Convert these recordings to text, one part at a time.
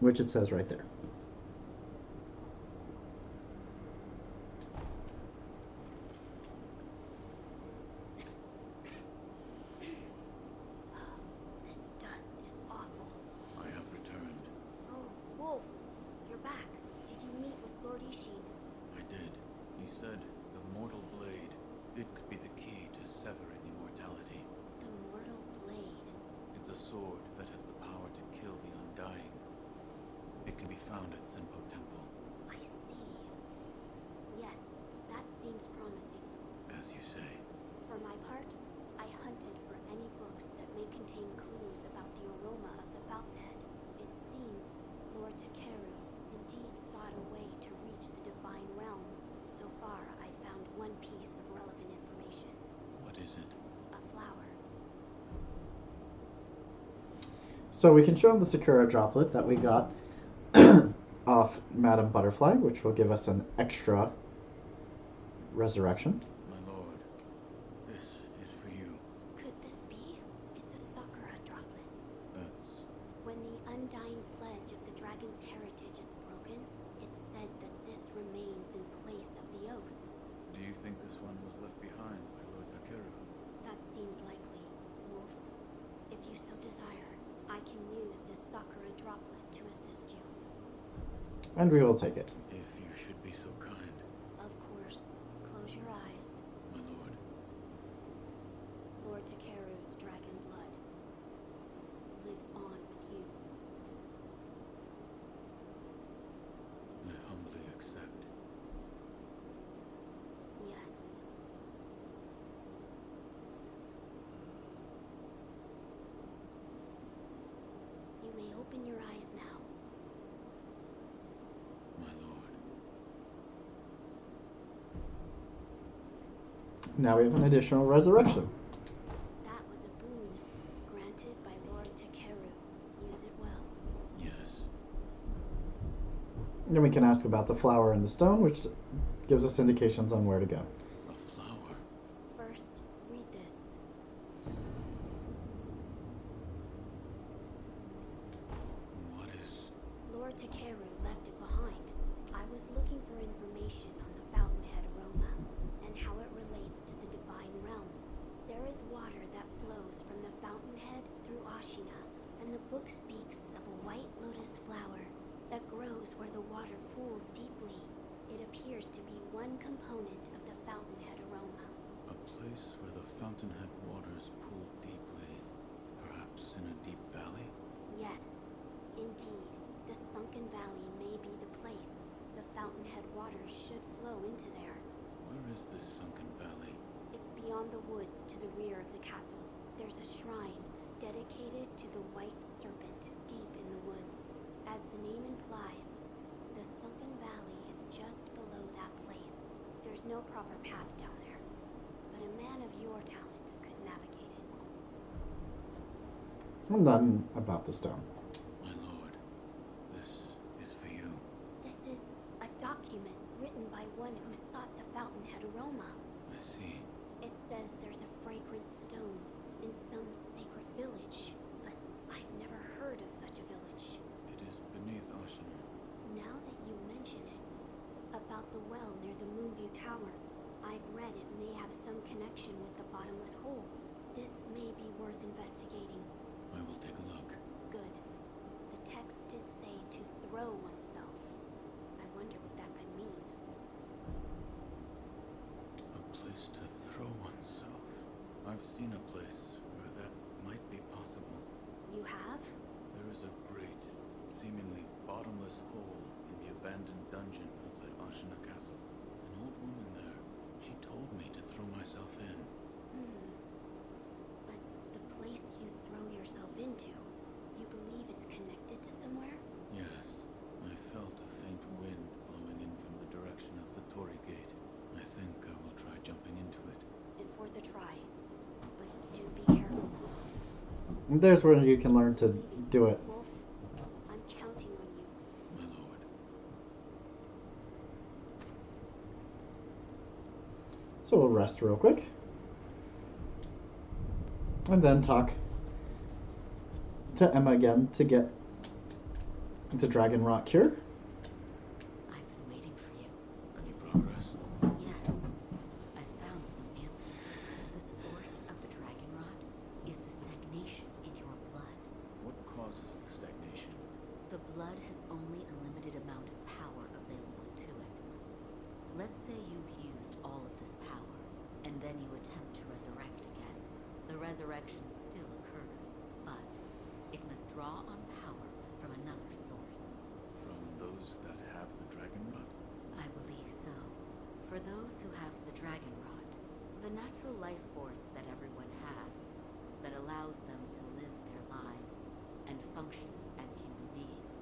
which it says right there. This dust is awful. I have returned. Oh, Wolf, you're back. Did you meet with Lord Ishin? I did. He said the mortal blade, it could be the key to severing immortality. The mortal blade. It's a sword that has the power to kill the undying. It can be found at Senpo Temple. I see. Yes, that seems promising. As you say. For my part, I hunted for any books that may contain clues about the aroma of the fountainhead. It seems Lord Takeru indeed sought a way to reach the divine realm. So far, I found one piece of relevant information. What is it? A flower. So we can show him the Sakura droplet that we got off Madame Butterfly, which will give us an extra resurrection. My lord, this is for you. Could this be? It's a Sakura droplet. That's... When the undying pledge of the dragon's heritage is broken, it's said that this remains in place of the oath. Do you think this one was left behind by Lord Takeru? That seems likely, Wolf. If you so desire, I can use this Sakura droplet to assist you. And we will take it. If you should be so kind, Of course. Close your eyes. my lord. Lord Takeru's dragon blood lives on with you. I humbly accept. Yes. You may open your eyes now. My lord. Now we have an additional resurrection. That was a boon granted by Lord Takeru. Use it well. Yes. Then we can ask about the flower and the stone, which gives us indications on where to go. A flower. First, read this. What is... Lord Takeru left it behind. I was looking for information on the fountainhead aroma and how it relates to the divine realm. There is water that flows from the fountainhead through Ashina, and the book speaks of a white lotus flower that grows where the water pools deeply. It appears to be one component of the fountainhead aroma. A place where the fountainhead waters pool deeply. Perhaps in a deep valley? Yes, indeed. The sunken valley may be the place. The fountainhead waters should flow into there. Where is this sunken valley? It's beyond the woods to the rear of the castle. There's a shrine dedicated to the white serpent deep in the woods. As the name implies, the sunken valley is just below that place. There's no proper path down there, but a man of your talent could navigate it. And then about the stone. My lord, this is for you. This is a document written by one who sought the fountainhead aroma. I see. It says there's a fragrant stone in some sacred village, but I've never heard of such a village. It is beneath Ashina. Now that you mention it, about the well near the Moonview Tower, I've read it may have some connection with the bottomless hole. This may be worth investigating. I will take a look. Good. The text did say to throw oneself. I wonder what that could mean. A place to throw oneself. I've seen a place where that might be possible. You have? There is a great, seemingly bottomless hole in the abandoned dungeon outside Ashina Castle. An old woman there, she told me to throw myself in. But the place you throw yourself into, you believe it's connected to somewhere? Yes, I felt a faint wind blowing in from the direction of the Torii Gate. I think I will try jumping into it. It's worth a try. But do be careful. And there's where you can learn to do it. Wolf, I'm counting on you. My lord. So we'll rest real quick. And then talk to Emma again to get The dragon rot cure. I've been waiting for you. Any progress? Yes, I found some answers. The source of the dragon rot is the stagnation in your blood. What causes the stagnation? The blood has only a limited amount of power available to it. Let's say you've used all of this power, and then you attempt to resurrect again. The resurrection still occurs, but it must draw on power from another source. From those that have the dragon rot? I believe so. For those who have the dragon rot, the natural life force that everyone has, that allows them to live their lives and function as human beings,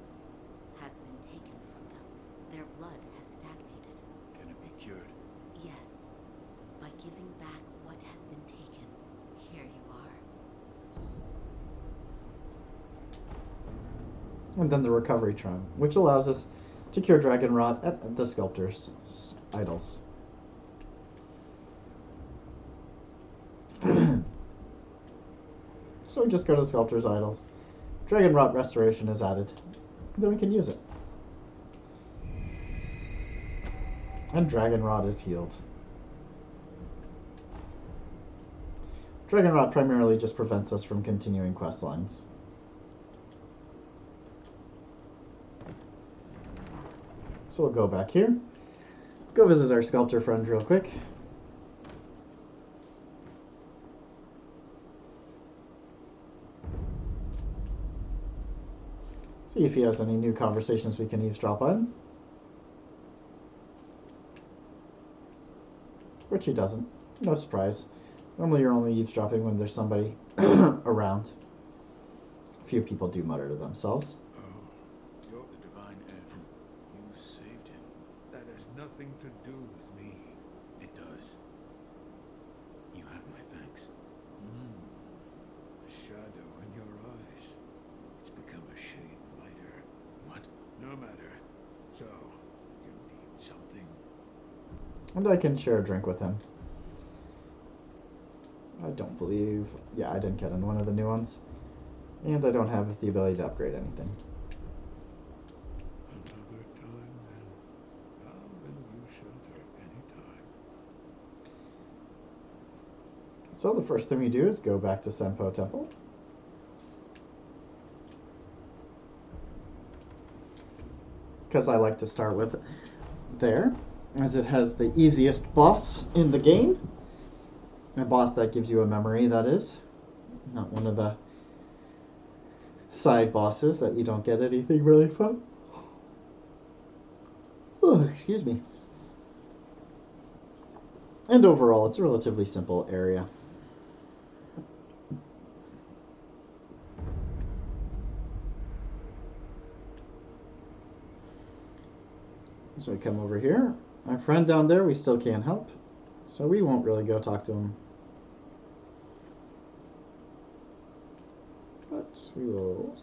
has been taken from them. Their blood has stagnated. Can it be cured? Yes, by giving back what has been taken. Here you are. And then the recovery charm, which allows us to cure dragon rot at the sculptor's idols. So we just go to the sculptor's idols. Dragon rot restoration is added. Then we can use it. And dragon rot is healed. Dragon rot primarily just prevents us from continuing quest lines. So we'll go back here. Go visit our sculptor friend real quick. See if he has any new conversations we can eavesdrop on. Which he doesn't. No surprise. Normally you're only eavesdropping when there's somebody around. A few people do mutter to themselves. Oh, you're the divine heir. You saved him. That has nothing to do with me. It does. You have my thanks. The shadow in your eyes. It's become a shade lighter. What? No matter. So, you need something? And I can share a drink with him. I don't believe... Yeah, I didn't get in one of the new ones. And I don't have the ability to upgrade anything. Another time, then. I'll lend you shelter anytime. So the first thing we do is go back to Senpo Temple. Because I like to start with there, as it has the easiest boss in the game. A boss that gives you a memory, that is. Not one of the side bosses that you don't get anything really from. Oh, excuse me. And overall, it's a relatively simple area. So we come over here. Our friend down there, we still can't help. So we won't really go talk to him. But we will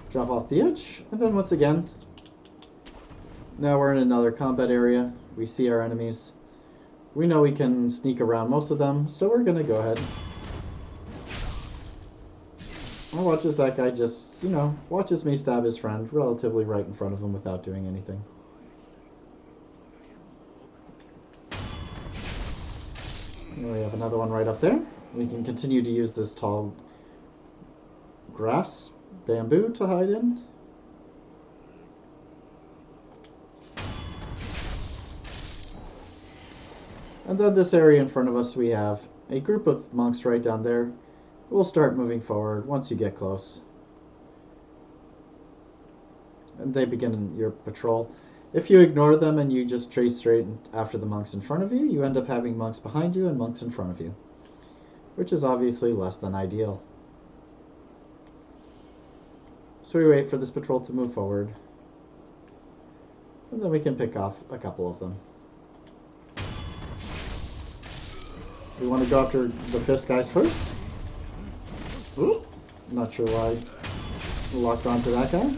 drop off the edge. And then once again, now we're in another combat area. We see our enemies. We know we can sneak around most of them, so we're going to go ahead. And watch as that guy just, watches me stab his friend relatively right in front of him without doing anything. And we have another one right up there. We can continue to use this tall grass, bamboo to hide in. And then this area in front of us, we have a group of monks right down there. We'll start moving forward once you get close. And they begin your patrol. If you ignore them and you just trace straight after the monks in front of you, you end up having monks behind you and monks in front of you, which is obviously less than ideal. So we wait for this patrol to move forward, and then we can pick off a couple of them. We want to go after the fist guys first. Ooh, not sure why I locked onto that guy.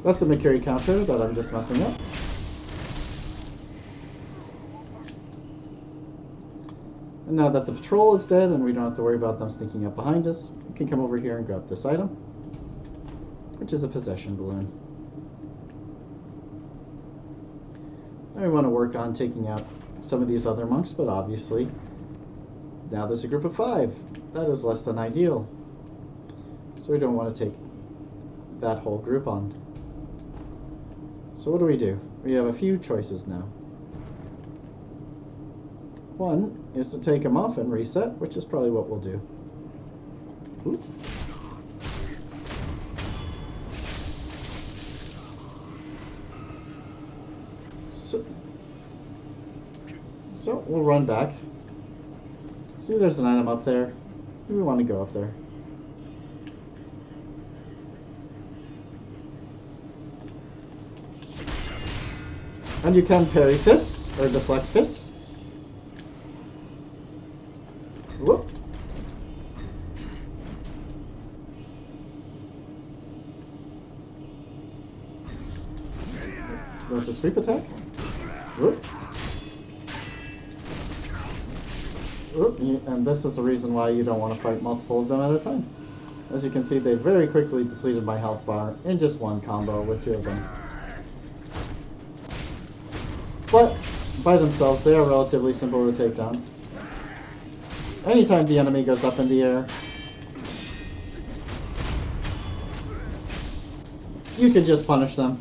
That's a Makiri counter that I'm just messing up. And now that the patrol is dead and we don't have to worry about them sneaking up behind us, we can come over here and grab this item, which is a possession balloon. Now we want to work on taking out some of these other monks, but obviously now there's a group of 5. That is less than ideal. So we don't want to take that whole group on. So what do? We have a few choices now. One is to take them off and reset, which is probably what we'll do. Ooh. So we'll run back. See, there's an item up there. We want to go up there. And you can parry fists or deflect fists. Whoop. Was the sweep attack? Whoop. Whoop. And this is the reason why you don't want to fight multiple of them at a time. As you can see, they very quickly depleted my health bar in just one combo with 2 of them. But by themselves, they are relatively simple to take down. Anytime the enemy goes up in the air, you can just punish them.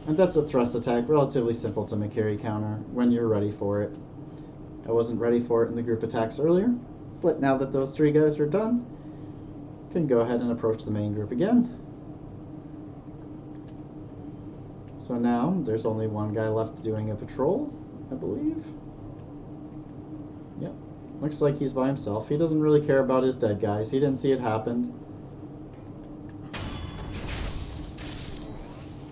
And that's a thrust attack, relatively simple to Makiri counter when you're ready for it. I wasn't ready for it in the group attacks earlier, but now that those 3 guys are done, can go ahead and approach the main group again. So now there's only one guy left doing a patrol, I believe. Yep. Looks like he's by himself. He doesn't really care about his dead guys. He didn't see it happen.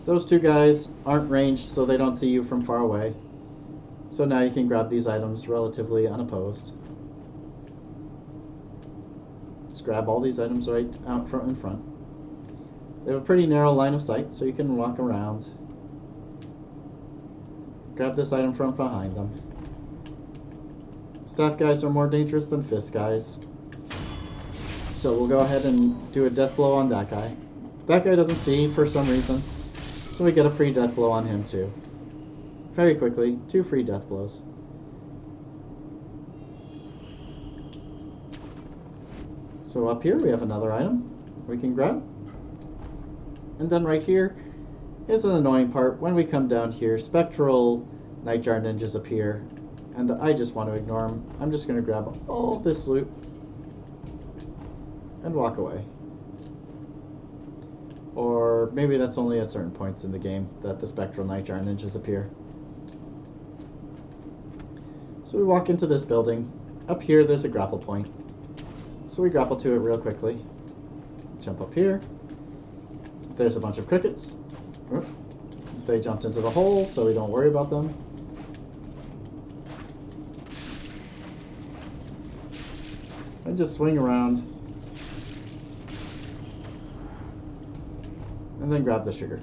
Those 2 guys aren't ranged, so they don't see you from far away. So now you can grab these items relatively unopposed. Just grab all these items right out front in front. They have a pretty narrow line of sight, so you can walk around. Grab this item from behind them. Staff guys are more dangerous than fist guys. So we'll go ahead and do a death blow on that guy. That guy doesn't see for some reason, so we get a free death blow on him too. Very quickly, 2 free death blows. So up here we have another item we can grab. And then right here is an annoying part. When we come down here, spectral nightjar ninjas appear, and I just want to ignore them. I'm just going to grab all of this loot and walk away. Or maybe that's only at certain points in the game that the spectral nightjar ninjas appear. So we walk into this building. Up here there's a grapple point. So we grapple to it real quickly. Jump up here. There's a bunch of crickets. They jumped into the hole, so we don't worry about them. And just swing around. And then grab the sugar.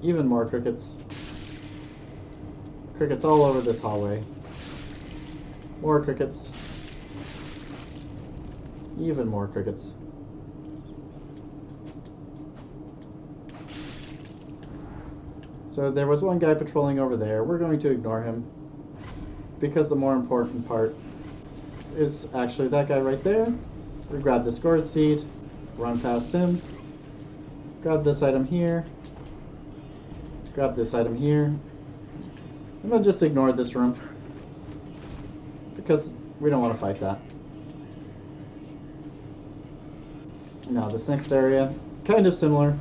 Even more crickets. Crickets all over this hallway. More crickets. Even more crickets. So there was one guy patrolling over there. We're going to ignore him, because the more important part is actually that guy right there. We grab this gourd seed, run past him, grab this item here, grab this item here, and then just ignore this room, because we don't want to fight that. Now this next area, kind of similar.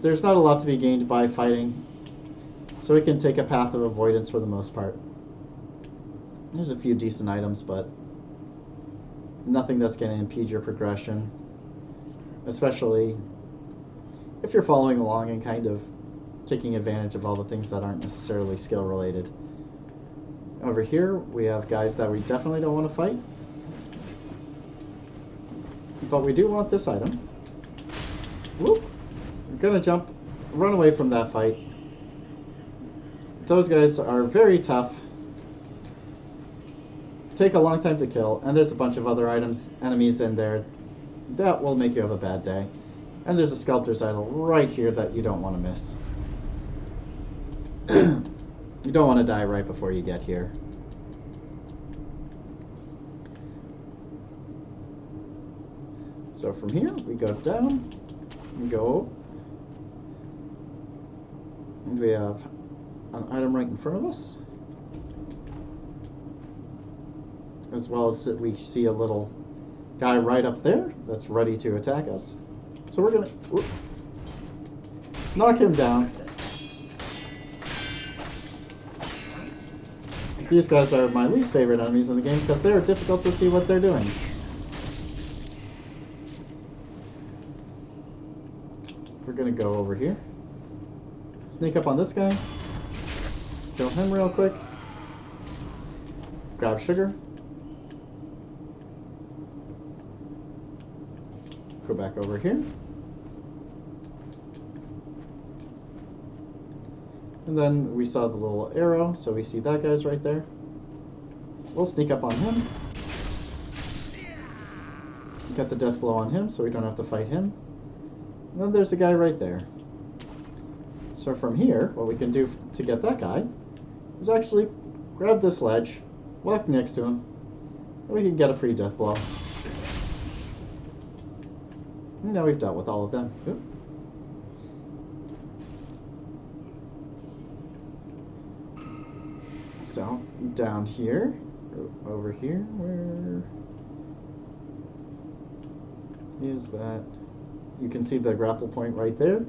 There's not a lot to be gained by fighting, so we can take a path of avoidance for the most part. There's a few decent items, but nothing that's going to impede your progression, especially if you're following along and kind of taking advantage of all the things that aren't necessarily skill related. Over here we have guys that we definitely don't want to fight, but we do want this item. Whoop. I'm gonna jump, run away from that fight. Those guys are very tough. Take a long time to kill, and there's a bunch of other enemies in there. That will make you have a bad day. And there's a sculptor's idol right here that you don't want to miss. You don't want to die right before you get here. So from here, we go down, we go, and we have an item right in front of us. As well as we see a little guy right up there that's ready to attack us. So we're gonna knock him down. These guys are my least favorite enemies in the game because they are difficult to see what they're doing. We're gonna go over here. Sneak up on this guy. Kill him real quick. Grab sugar. Go back over here. And then we saw the little arrow, so we see that guy's right there. We'll sneak up on him. Get the death blow on him, so we don't have to fight him. And then there's a guy right there. So from here, what we can do to get that guy is actually grab this ledge, walk next to him, and we can get a free death blow. And now we've dealt with all of them. Oop. So, down here, over here, where is that? You can see the grapple point right there.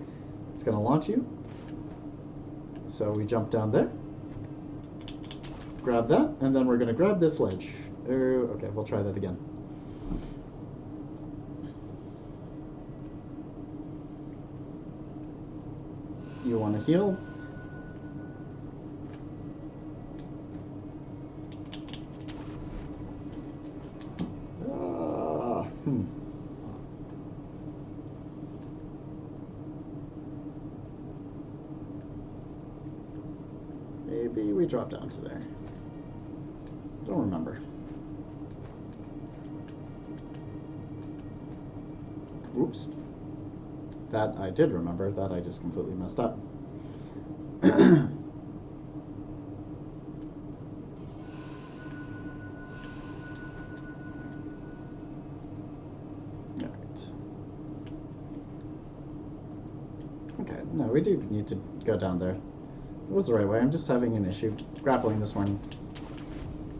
It's going to launch you. So we jump down there, grab that, and then we're going to grab this ledge. Okay, we'll try that again. You want to heal? Maybe we drop down to there. Don't remember. Oops. That I did remember. That I just completely messed up. Alright. Okay, no, we do need to go down there. It was the right way. I'm just having an issue grappling this morning.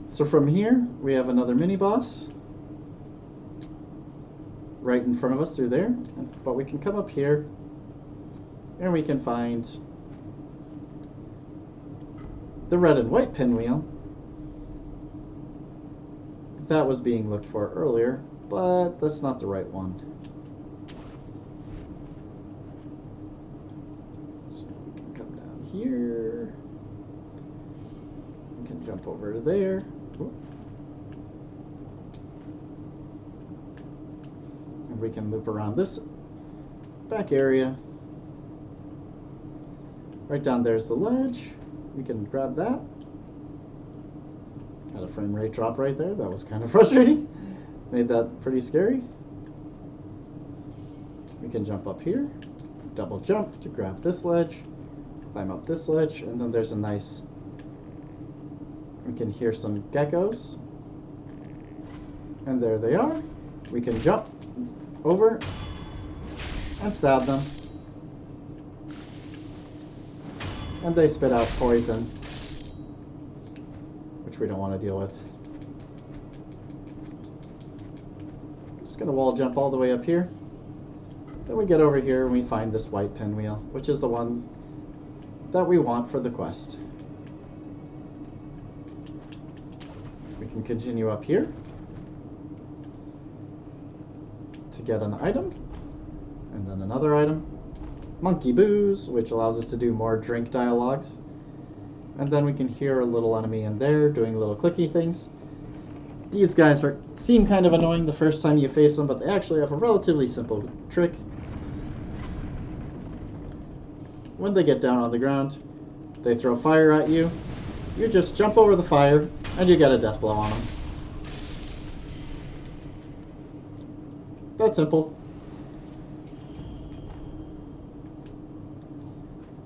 So from here, we have another mini-boss right in front of us through there. But we can come up here, and we can find the red and white pinwheel. That was being looked for earlier, but that's not the right one. Here. We can jump over to there. Ooh. And we can loop around this back area. Right down there's the ledge. We can grab that. Had a frame rate drop right there. That was kind of frustrating. Made that pretty scary. We can jump up here. Double jump to grab this ledge. Climb up this ledge, and then there's a nice, we can hear some geckos, and there they are. We can jump over and stab them, and they spit out poison, which we don't want to deal with. Just gonna wall jump all the way up here. Then we get over here and we find this white pinwheel, which is the one that we want for the quest. We can continue up here to get an item, and then another item. Monkey Booze, which allows us to do more drink dialogues. And then we can hear a little enemy in there doing little clicky things. These guys seem kind of annoying the first time you face them, but they actually have a relatively simple trick. when they get down on the ground, they throw fire at you. You just jump over the fire, and you get a death blow on them. That's simple.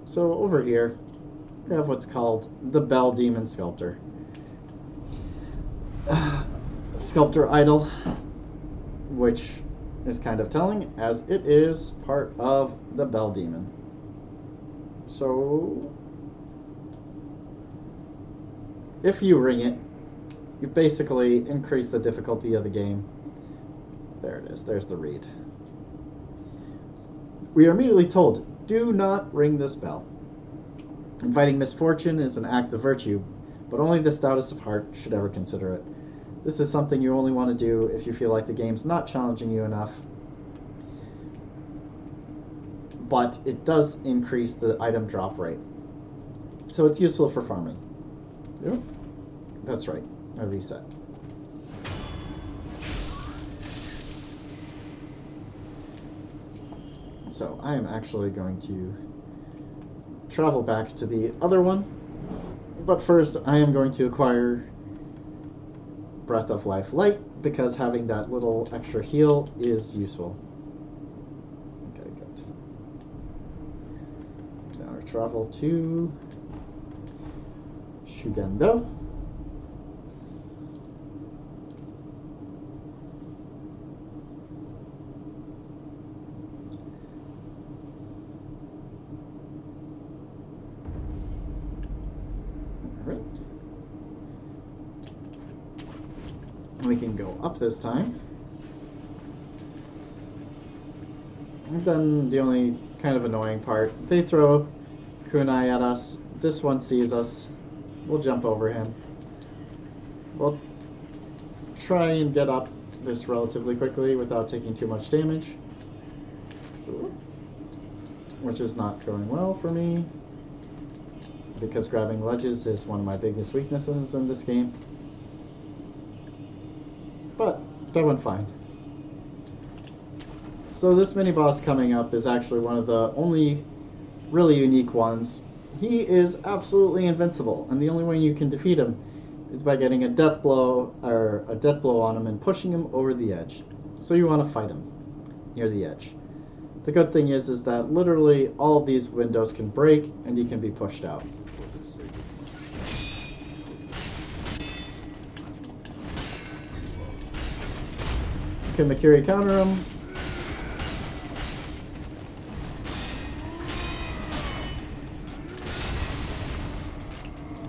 So over here, we have what's called the Bell Demon Sculptor. Sculptor idol, which is kind of telling, as it is part of the Bell Demon. So, if you ring it, you basically increase the difficulty of the game. There it is, there's the read. We are immediately told, do not ring this bell. Inviting misfortune is an act of virtue, but only the stoutest of heart should ever consider it. This is something you only want to do if you feel like the game's not challenging you enough. But it does increase the item drop rate. So it's useful for farming. Yep. That's right, I reset. So I am actually going to travel back to the other one. But first I am going to acquire Breath of Life Light, because having that little extra heal is useful. Okay, good. Now I travel to Shugendo. Alright. We can go up this time. And then the only kind of annoying part, they throw kunai at us. This one sees us. We'll jump over him. We'll try and get up this relatively quickly without taking too much damage. Which is not going well for me, because grabbing ledges is one of my biggest weaknesses in this game. But that went fine. So this mini-boss coming up is actually one of the only really unique ones. He is absolutely invincible, and the only way you can defeat him is by getting a death blow on him and pushing him over the edge. So you want to fight him near the edge. The good thing is that literally all of these windows can break and he can be pushed out. Can Makiri counter him?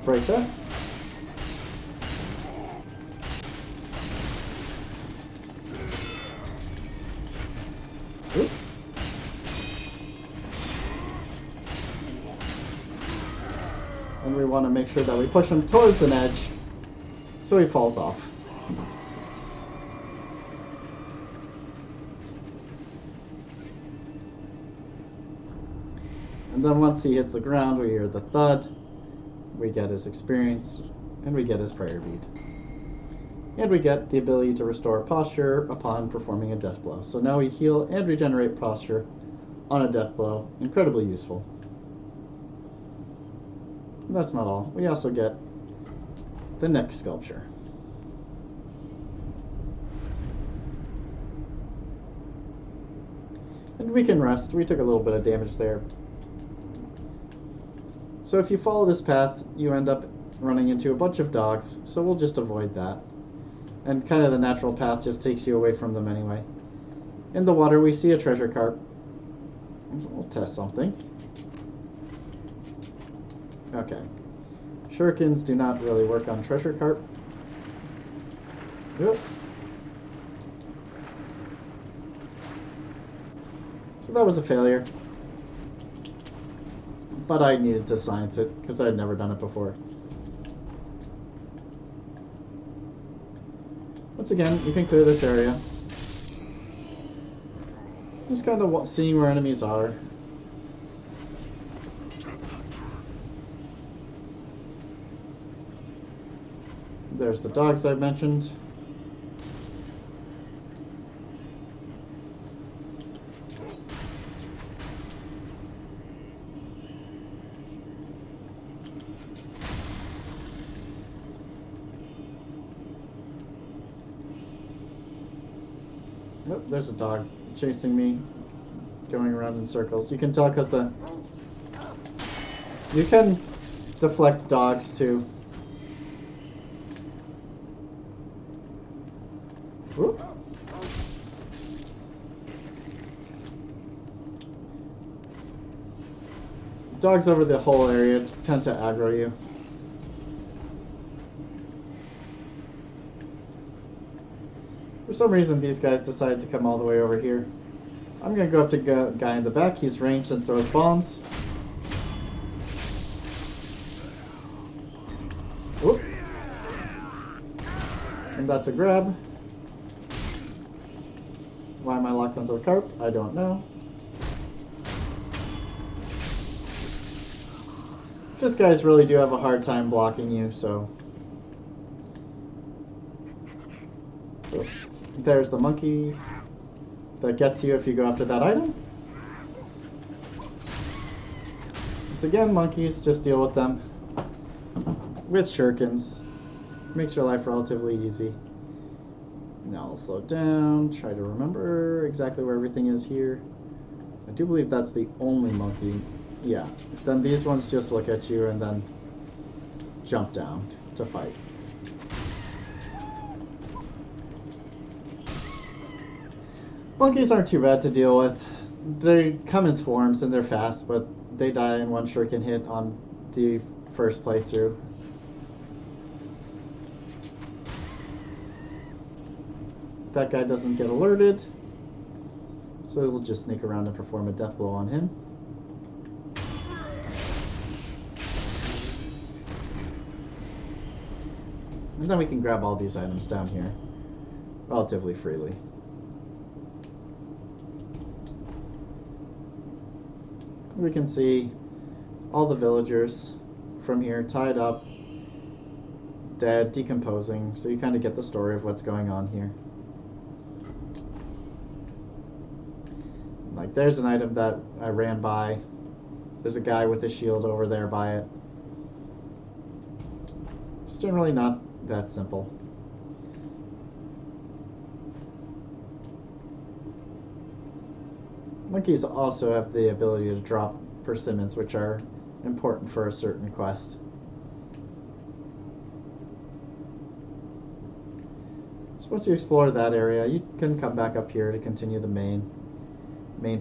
Break that. Oop. And we want to make sure that we push him towards an edge so he falls off. And then once he hits the ground, we hear the thud, we get his experience, and we get his prayer bead. And we get the ability to restore posture upon performing a death blow. So now we heal and regenerate posture on a death blow. Incredibly useful. And that's not all. We also get the neck sculpture. And we can rest. We took a little bit of damage there. So if you follow this path, you end up running into a bunch of dogs, so we'll just avoid that. And kind of the natural path just takes you away from them anyway. In the water, we see a treasure carp. We'll test something. Okay. Shurikens do not really work on treasure carp. Yep. So that was a failure. But I needed to science it, because I had never done it before. Once again, you can clear this area. Just kind of seeing where enemies are. There's the dogs I mentioned. Oh, there's a dog chasing me, going around in circles. You can tell because you can deflect dogs too. Whoop. Dogs over the whole area tend to aggro you. For some reason, these guys decided to come all the way over here. I'm gonna go up to the guy in the back. He's ranged and throws bombs. Whoop. And that's a grab. Why am I locked onto the carp? I don't know. Fish guys really do have a hard time blocking you, so... Oop. There's the monkey that gets you if you go after that item. Once again, monkeys, just deal with them with shurikens. Makes your life relatively easy. Now I'll slow down, try to remember exactly where everything is here. I do believe that's the only monkey. Yeah, then these ones just look at you and then jump down to fight. Monkeys aren't too bad to deal with. They come in swarms and they're fast, but they die in one shuriken hit on the first playthrough. That guy doesn't get alerted, so we'll just sneak around and perform a death blow on him. And then we can grab all these items down here relatively freely. We can see all the villagers from here tied up, dead, decomposing, so you kind of get the story of what's going on here. Like, there's an item that I ran by. There's a guy with a shield over there by it. It's generally not that simple. Monkeys also have the ability to drop persimmons, which are important for a certain quest. So once you explore that area, you can come back up here to continue the main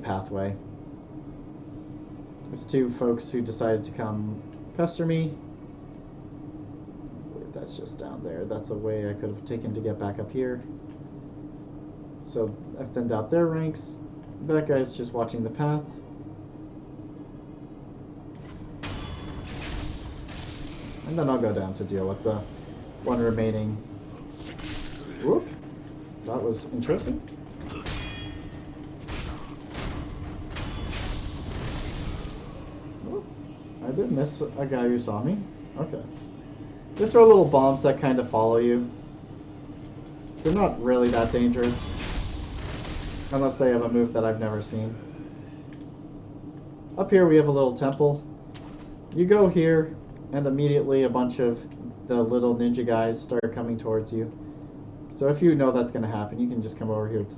pathway. There's two folks who decided to come pester me. I believe that's just down there. That's a way I could have taken to get back up here. So I've thinned out their ranks. That guy's just watching the path. And then I'll go down to deal with the one remaining. Whoop. That was interesting. Oh, I did miss a guy who saw me. Okay. They throw little bombs that kind of follow you. They're not really that dangerous. Unless they have a move that I've never seen. Up here we have a little temple. You go here, and immediately a bunch of the little ninja guys start coming towards you. So if you know that's going to happen, you can just come over here to